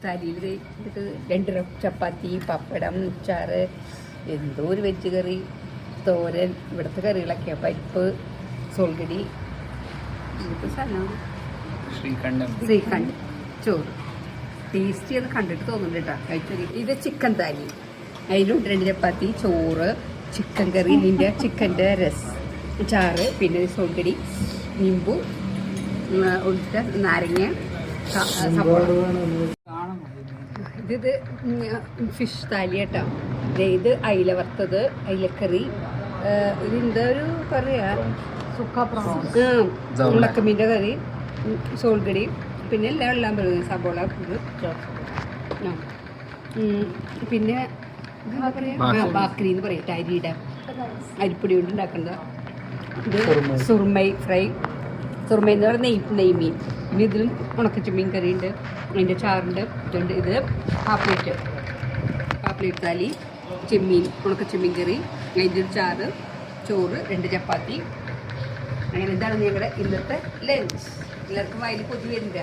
തരിയിൽ ഇത് 2 ചപ്പാത്തി, പപ്പടം, ചാറ്, എന്തോ ഒരു വെജ് കറി, തോരൻ, ഇവിടുത്തെ കറികളൊക്കെ പരിപ്പ്, സോൾഗഡി, ഇവിടുത്തെ സാധനം ശ്രീഖണ്ഡ്, ചോറ്. ടേസ്റ്റി അത് കണ്ടിട്ട് തോന്നുന്നുണ്ട് കേട്ടോ. കഴിച്ചൊരു ഇത് ചിക്കൻ താലി, അതിലുണ്ട് 2 ചപ്പാത്തി, ചോറ്, ചിക്കൻ കറി, ഇതിൻ്റെ ചിക്കൻ്റെ ചാറ്, പിന്നെ സോൾഗഡി, നിമ്പു, ഒഴിച്ച നാരങ്ങ, ഇത് ഫിഷ് താലി കേട്ടോ. ഇത് അയില വറുത്തത്, അയിലക്കറി, ഇതിൻ്റെ ഒരു കറിയാ, ഉണക്കമീൻ്റെ കറി, സോൾഗഡി, പിന്നെ എല്ലാം പറയുന്നത് സബോള, പിന്നെ എന്താ പറയുക, ബാക്കറി എന്ന് പറയും, അരിയുടെ അരിപ്പൊടി കൊണ്ട് ഉണ്ടാക്കേണ്ടത്. ഇത് സുർമൈ ഫ്രൈ, സുർമൈ എന്ന് പറയുന്ന നെയ്മീൻ. പിന്നെ ഇതിലും ഉണക്കച്ചെമ്മീൻ കറി ഉണ്ട്, അതിൻ്റെ ചാറുണ്ട്, ഇതുണ്ട്. ഇത് ഹാഫ് പ്ലേറ്റ് താലി, ചെമ്മീൻ, ഉണക്കച്ചെമ്മീൻ കറി, അതിൻ്റെ ഒരു ചാറ്, ചോറ്, 2 ചപ്പാത്തി. അങ്ങനെ ഇതാണ് ഞങ്ങളുടെ ഇന്നത്തെ ലഞ്ച്. എല്ലാവർക്കും വയലിൽ പൊതി വരുന്നില്ല.